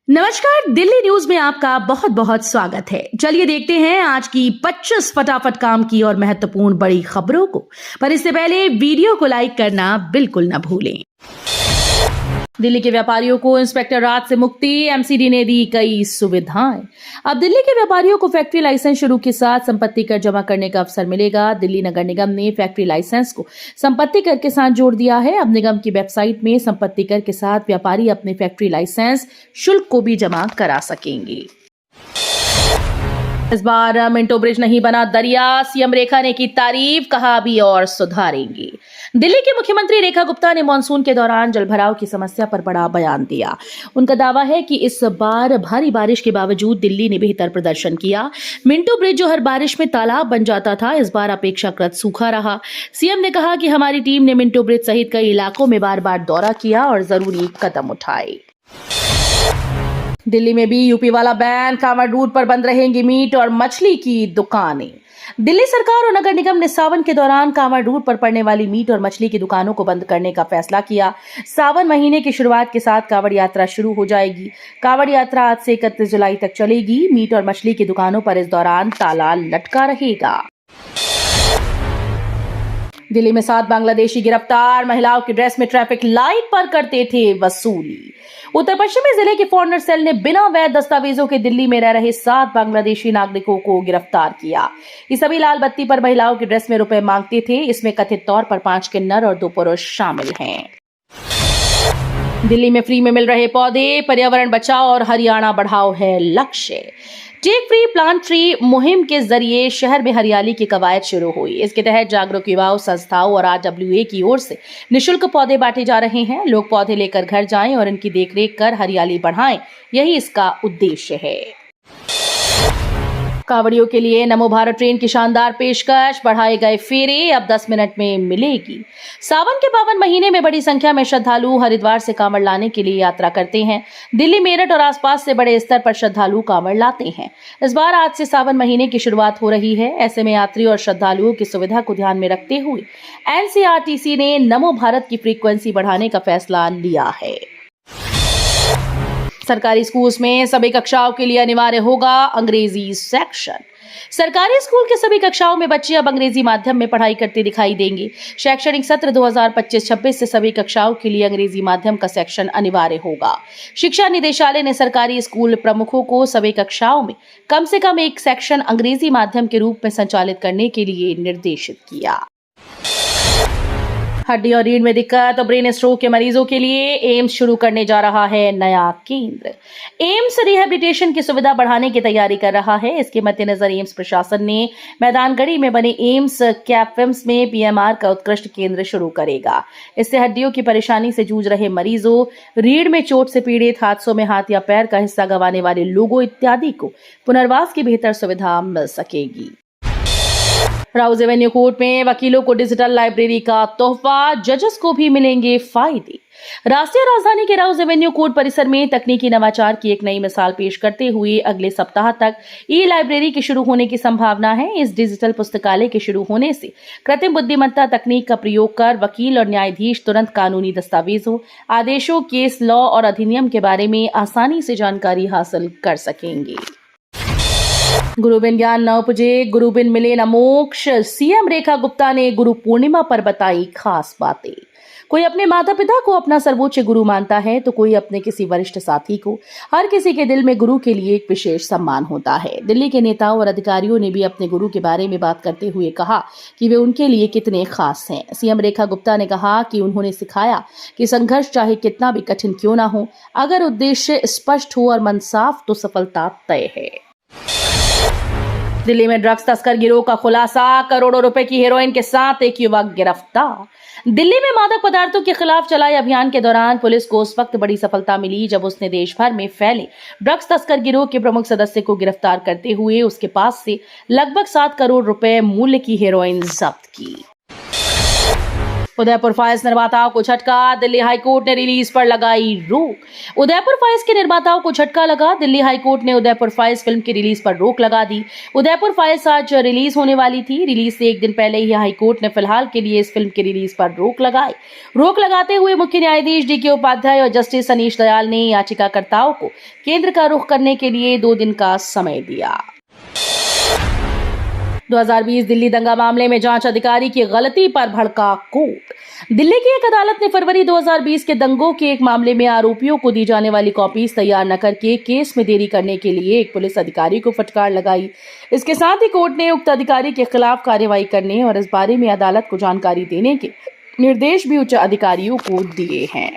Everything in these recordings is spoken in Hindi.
नमस्कार, दिल्ली न्यूज में आपका बहुत बहुत स्वागत है। चलिए देखते हैं आज की 25 फटाफट काम की और महत्वपूर्ण बड़ी खबरों को। पर इससे पहले वीडियो को लाइक करना बिल्कुल न भूलें। दिल्ली के व्यापारियों को इंस्पेक्टर राज से मुक्ति, एमसीडी ने दी कई सुविधाएं। अब दिल्ली के व्यापारियों को फैक्ट्री लाइसेंस शुरू के साथ संपत्ति कर जमा करने का अवसर मिलेगा। दिल्ली नगर निगम ने फैक्ट्री लाइसेंस को संपत्ति कर के साथ जोड़ दिया है। अब निगम की वेबसाइट में संपत्ति कर के साथ व्यापारी अपने फैक्ट्री लाइसेंस शुल्क को भी जमा करा सकेंगे। इस बार मिंटो ब्रिज नहीं बना दरिया, सीएम रेखा ने की तारीफ, कहा अभी और सुधारेंगे। दिल्ली की मुख्यमंत्री रेखा गुप्ता ने मानसून के दौरान जलभराव की समस्या पर बड़ा बयान दिया। उनका दावा है कि इस बार भारी बारिश के बावजूद दिल्ली ने बेहतर प्रदर्शन किया। मिंटो ब्रिज जो हर बारिश में तालाब बन जाता था, इस बार अपेक्षाकृत सूखा रहा। सीएम ने कहा कि हमारी टीम ने मिंटो ब्रिज सहित कई इलाकों में बार बार दौरा किया और जरूरी कदम उठाए। दिल्ली में भी यूपी वाला बैन, कांवड़ रूट पर बंद रहेंगी मीट और मछली की दुकानें। दिल्ली सरकार और नगर निगम ने सावन के दौरान कांवड़ रूट पर पड़ने वाली मीट और मछली की दुकानों को बंद करने का फैसला किया। सावन महीने की शुरुआत के साथ कांवड़ यात्रा शुरू हो जाएगी। कांवड़ यात्रा आज से 31 जुलाई तक चलेगी। मीट और मछली की दुकानों पर इस दौरान ताला लटका रहेगा। दिल्ली में 7 बांग्लादेशी गिरफ्तार, महिलाओं की ड्रेस में ट्रैफिक लाइट पर करते थे वसूली। उत्तर पश्चिमी जिले के फॉरनर सेल ने बिना वैध दस्तावेजों के दिल्ली में रह रहे 7 बांग्लादेशी नागरिकों को गिरफ्तार किया। ये सभी लाल बत्ती पर महिलाओं की ड्रेस में रुपए मांगते थे। इसमें कथित तौर पर 5 किन्नर और 2 पुरुष शामिल हैं। दिल्ली में फ्री में मिल रहे पौधे, पर्यावरण बचाओ और हरियाणा बढ़ाओ है लक्ष्य। टेक फ्री प्लांट ट्री मुहिम के जरिए शहर में हरियाली की कवायद शुरू हुई। इसके तहत जागरूक युवाओं, संस्थाओं और RWA की ओर से निःशुल्क पौधे बांटे जा रहे हैं। लोग पौधे लेकर घर जाएं और इनकी देखरेख कर हरियाली बढ़ाएं, यही इसका उद्देश्य है। कांवड़ियों के लिए नमो भारत ट्रेन की शानदार पेशकश, बढ़ाए गए फेरे अब 10 मिनट में मिलेगी। सावन के पावन महीने में बड़ी संख्या में श्रद्धालु हरिद्वार से कांवड़ लाने के लिए यात्रा करते हैं। दिल्ली, मेरठ और आसपास से बड़े स्तर पर श्रद्धालु कांवड़ लाते हैं। इस बार आज से सावन महीने की शुरुआत हो रही है। ऐसे में यात्री और श्रद्धालुओं की सुविधा को ध्यान में रखते हुए NCRTC ने नमो भारत की फ्रीक्वेंसी बढ़ाने का फैसला लिया है। सरकारी स्कूल्स में सभी कक्षाओं के लिए अनिवार्य होगा अंग्रेजी सेक्शन। सरकारी स्कूल के सभी कक्षाओं में बच्चे अब अंग्रेजी माध्यम में पढ़ाई करते दिखाई देंगे। शैक्षणिक सत्र 2025-26 से सभी कक्षाओं के लिए अंग्रेजी माध्यम का सेक्शन अनिवार्य होगा। शिक्षा निदेशालय ने सरकारी स्कूल प्रमुखों को सभी कक्षाओं में कम से कम एक सेक्शन अंग्रेजी माध्यम के रूप में संचालित करने के लिए निर्देशित किया। हड्डी और रीढ़ में दिक्कत और ब्रेन स्ट्रोक के मरीजों के लिए एम्स शुरू करने जा रहा है नया केंद्र। एम्स रिहेबिलिटेशन की सुविधा बढ़ाने की तैयारी कर रहा है। इसके मद्देनजर एम्स प्रशासन ने मैदानगढ़ी में बने एम्स कैपविम्स में PMR का उत्कृष्ट केंद्र शुरू करेगा। इससे हड्डियों की परेशानी से जूझ रहे मरीजों, रीढ़ में चोट से पीड़ित, हादसों में हाथ या पैर का हिस्सा गंवाने वाले लोगों इत्यादि को पुनर्वास की बेहतर सुविधा मिल सकेगी। राउज एवेन्यू कोर्ट में वकीलों को डिजिटल लाइब्रेरी का तोहफा, जजेस को भी मिलेंगे फायदे। राष्ट्रीय राजधानी के राउज एवेन्यू कोर्ट परिसर में तकनीकी नवाचार की एक नई मिसाल पेश करते हुए अगले सप्ताह तक लाइब्रेरी के शुरू होने की संभावना है। इस डिजिटल पुस्तकालय के शुरू होने से कृत्रिम बुद्धिमत्ता तकनीक का प्रयोग कर वकील और न्यायाधीश तुरंत कानूनी दस्तावेजों, आदेशों, केस लॉ और अधिनियम के बारे में आसानी से जानकारी हासिल कर सकेंगे। गुरु बिन ज्ञान न उपजे, गुरु बिन मिले न मोक्ष। सीएम रेखा गुप्ता ने गुरु पूर्णिमा पर बताई खास बातें। कोई अपने माता पिता को अपना सर्वोच्च गुरु मानता है तो कोई अपने किसी वरिष्ठ साथी को। हर किसी के दिल में गुरु के लिए एक विशेष सम्मान होता है। दिल्ली के नेताओं और अधिकारियों ने भी अपने गुरु के बारे में बात करते हुए कहा कि वे उनके लिए कितने खास हैं। सीएम रेखा गुप्ता ने कहा कि उन्होंने सिखाया कि संघर्ष चाहे कितना भी कठिन क्यों ना हो, अगर उद्देश्य स्पष्ट हो और मन साफ तो सफलता तय है। दिल्ली में ड्रग्स तस्कर गिरोह का खुलासा, करोड़ों रुपए की हेरोइन के साथ एक युवक गिरफ्तार। दिल्ली में मादक पदार्थों के खिलाफ चलाए अभियान के दौरान पुलिस को उस वक्त बड़ी सफलता मिली जब उसने देश भर में फैले ड्रग्स तस्कर गिरोह के प्रमुख सदस्य को गिरफ्तार करते हुए उसके पास से लगभग 7 करोड़ रुपए मूल्य की हेरोइन जब्त की। उदयपुर फाइल्स निर्माताओं को झटका, दिल्ली हाईकोर्ट ने रिलीज पर लगाई रोक। उदयपुर फाइल्स के निर्माताओं को झटका लगा, दिल्ली हाईकोर्ट ने उदयपुर फाइल्स फिल्म की रिलीज पर रोक लगा दी। उदयपुर फाइल्स आज रिलीज होने वाली थी। रिलीज से एक दिन पहले ही हाईकोर्ट ने फिलहाल के लिए इस फिल्म की रिलीज पर रोक लगाई। रोक लगाते हुए मुख्य न्यायाधीश DK उपाध्याय और जस्टिस अनीश दयाल ने याचिकाकर्ताओं को केंद्र का रुख करने के लिए 2 दिन का समय दिया। 2020 दिल्ली दंगा मामले में जांच अधिकारी की गलती पर भड़का कोर्ट। दिल्ली की एक अदालत ने फरवरी 2020 के दंगों के एक मामले में आरोपियों को दी जाने वाली कॉपीज तैयार न करके केस में देरी करने के लिए एक पुलिस अधिकारी को फटकार लगाई। इसके साथ ही कोर्ट ने उक्त अधिकारी के खिलाफ कार्रवाई करने और इस बारे में अदालत को जानकारी देने के निर्देश भी उच्च अधिकारियों को दिए हैं।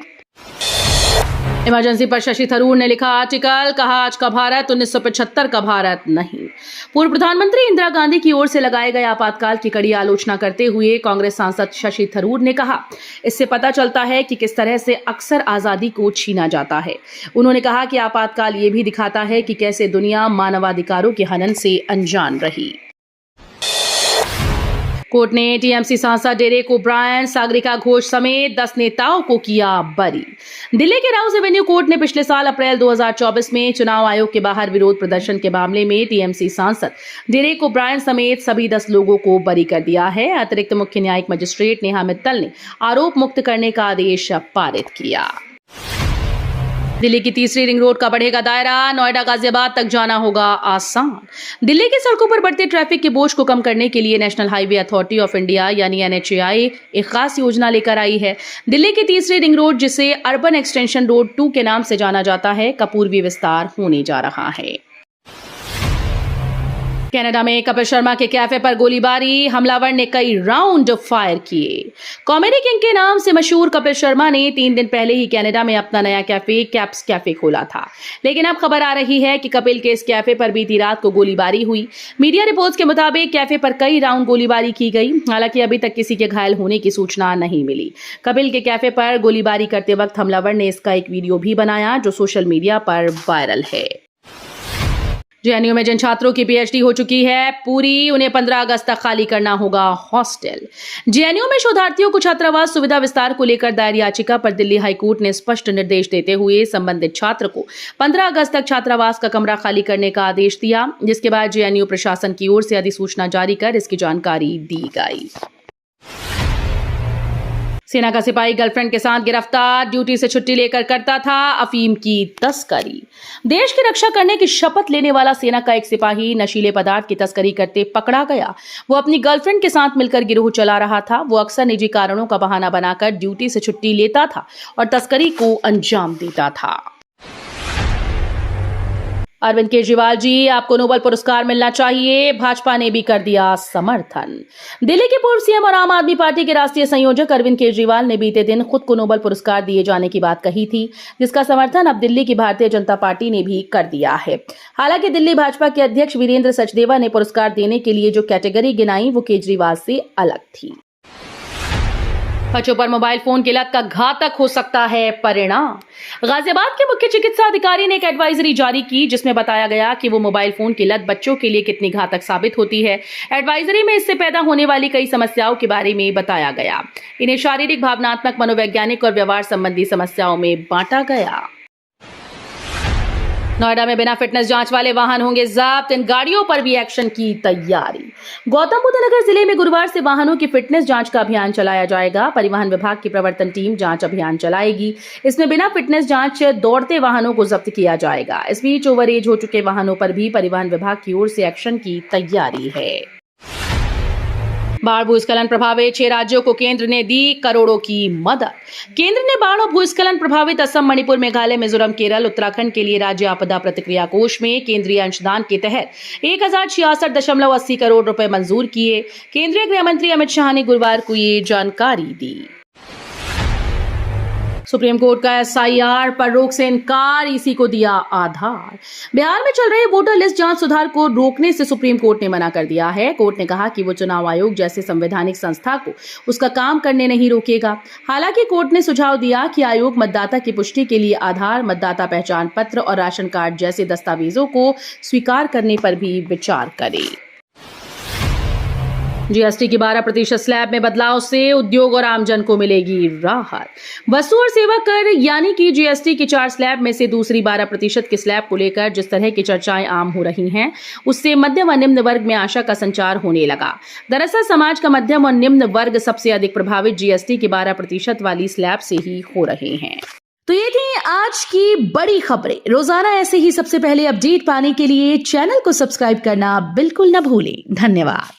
इमरजेंसी पर शशि थरूर ने लिखा आर्टिकल, कहा आज का भारत 1975 का भारत नहीं। पूर्व प्रधानमंत्री इंदिरा गांधी की ओर से लगाए गए आपातकाल की कड़ी आलोचना करते हुए कांग्रेस सांसद शशि थरूर ने कहा, इससे पता चलता है कि किस तरह से अक्सर आजादी को छीना जाता है। उन्होंने कहा कि आपातकाल ये भी दिखाता है कि कैसे दुनिया मानवाधिकारों के हनन से अनजान रही। कोर्ट ने टीएमसी सांसद डेरेक ओब्रायन, सागरिका घोष समेत 10 नेताओं को किया बरी। दिल्ली के राउज एवेन्यू कोर्ट ने पिछले साल अप्रैल 2024 में चुनाव आयोग के बाहर विरोध प्रदर्शन के मामले में टीएमसी सांसद डेरेक ओब्रायन समेत सभी 10 लोगों को बरी कर दिया है। अतिरिक्त मुख्य न्यायिक मजिस्ट्रेट नेहा मित्तल ने आरोप मुक्त करने का आदेश पारित किया। दिल्ली की तीसरी रिंग रोड का बढ़ेगा दायरा, नोएडा गाजियाबाद तक जाना होगा आसान। दिल्ली की सड़कों पर बढ़ते ट्रैफिक के बोझ को कम करने के लिए national highway authority of India यानी NHAI एक खास योजना लेकर आई है। दिल्ली की तीसरी रिंग रोड, जिसे अर्बन एक्सटेंशन रोड 2 के नाम से जाना जाता है, का पूर्वी विस्तार होने जा रहा है। कनाडा में कपिल शर्मा के कैफे पर गोलीबारी, हमलावर ने कई राउंड फायर किए। कॉमेडी किंग के नाम से मशहूर कपिल शर्मा ने 3 दिन पहले ही कनाडा में अपना नया कैफे कैप्स कैफे खोला था, लेकिन अब खबर आ रही है कि कपिल के इस कैफे पर बीती रात को गोलीबारी हुई। मीडिया रिपोर्ट्स के मुताबिक कैफे पर कई राउंड गोलीबारी की गई। हालांकि अभी तक किसी के घायल होने की सूचना नहीं मिली। कपिल के कैफे पर गोलीबारी करते वक्त हमलावर ने इसका एक वीडियो भी बनाया जो सोशल मीडिया पर वायरल है। JNU में जिन छात्रों की PhD हो चुकी है पूरी, उन्हें 15 अगस्त तक खाली करना होगा हॉस्टल। JNU में शोधार्थियों को छात्रावास सुविधा विस्तार को लेकर दायर याचिका पर दिल्ली हाईकोर्ट ने स्पष्ट निर्देश देते हुए संबंधित छात्र को 15 अगस्त तक छात्रावास का कमरा खाली करने का आदेश दिया, जिसके बाद JNU प्रशासन की ओर से अधिसूचना जारी कर इसकी जानकारी दी गई। सेना का सिपाही गर्लफ्रेंड के साथ गिरफ्तार, ड्यूटी से छुट्टी लेकर करता था अफीम की तस्करी। देश की रक्षा करने की शपथ लेने वाला सेना का एक सिपाही नशीले पदार्थ की तस्करी करते पकड़ा गया। वो अपनी गर्लफ्रेंड के साथ मिलकर गिरोह चला रहा था। वो अक्सर निजी कारणों का बहाना बनाकर ड्यूटी से छुट्टी लेता था और तस्करी को अंजाम देता था। अरविंद केजरीवाल जी, आपको नोबेल पुरस्कार मिलना चाहिए, भाजपा ने भी कर दिया समर्थन। दिल्ली के पूर्व सीएम और आम आदमी पार्टी के राष्ट्रीय संयोजक अरविंद केजरीवाल ने बीते दिन खुद को नोबेल पुरस्कार दिए जाने की बात कही थी, जिसका समर्थन अब दिल्ली की भारतीय जनता पार्टी ने भी कर दिया है। हालांकि दिल्ली भाजपा के अध्यक्ष वीरेंद्र सचदेवा ने पुरस्कार देने के लिए जो कैटेगरी गिनाई वो केजरीवाल से अलग थी। बच्चों पर मोबाइल फोन की लत का घातक हो सकता है परिणाम। गाजियाबाद के मुख्य चिकित्सा अधिकारी ने एक एडवाइजरी जारी की, जिसमें बताया गया कि वो मोबाइल फोन की लत बच्चों के लिए कितनी घातक साबित होती है। एडवाइजरी में इससे पैदा होने वाली कई समस्याओं के बारे में बताया गया। इन्हें शारीरिक, भावनात्मक, मनोवैज्ञानिक और व्यवहार संबंधी समस्याओं में बांटा गया। नोएडा में बिना फिटनेस जांच वाले वाहन होंगे जब्त, इन गाड़ियों पर भी एक्शन की तैयारी। गौतम बुद्ध नगर जिले में गुरुवार से वाहनों की फिटनेस जांच का अभियान चलाया जाएगा। परिवहन विभाग की प्रवर्तन टीम जांच अभियान चलाएगी। इसमें बिना फिटनेस जांच दौड़ते वाहनों को जब्त किया जाएगा। इस बीच ओवरएज हो चुके वाहनों पर भी परिवहन विभाग की ओर से एक्शन की तैयारी है। बाढ़ भूस्खलन प्रभावित 6 राज्यों को केंद्र ने दी करोड़ों की मदद। केंद्र ने बाढ़ और भूस्खलन प्रभावित असम, मणिपुर, मेघालय, मिजोरम, केरल, उत्तराखंड के लिए राज्य आपदा प्रतिक्रिया कोष में केंद्रीय अंशदान के तहत 1066.80 करोड़ रुपए मंजूर किए। केंद्रीय गृह मंत्री अमित शाह ने गुरुवार को ये जानकारी दी। सुप्रीम कोर्ट का SIR पर रोक से इनकार, ईसी को दिया आधार। बिहार में चल रहे वोटर लिस्ट जांच सुधार को रोकने से सुप्रीम कोर्ट ने मना कर दिया है। कोर्ट ने कहा कि वो चुनाव आयोग जैसे संवैधानिक संस्था को उसका काम करने नहीं रोकेगा। हालांकि कोर्ट ने सुझाव दिया कि आयोग मतदाता की पुष्टि के लिए आधार, मतदाता पहचान पत्र और राशन कार्ड जैसे दस्तावेजों को स्वीकार करने पर भी विचार करे। जीएसटी की 12% स्लैब में बदलाव से उद्योग और आमजन को मिलेगी राहत। वस्तु और सेवा कर यानी कि जीएसटी की 4 स्लैब में से दूसरी 12% की स्लैब को लेकर जिस तरह की चर्चाएं आम हो रही हैं, उससे मध्यम और निम्न वर्ग में आशा का संचार होने लगा। दरअसल समाज का मध्यम और निम्न वर्ग सबसे अधिक प्रभावित जीएसटी की 12% वाली स्लैब से ही हो रहे हैं। तो ये थी आज की बड़ी खबरें। रोजाना ऐसे ही सबसे पहले अपडेट पाने के लिए चैनल को सब्सक्राइब करना बिल्कुल न भूलें। धन्यवाद।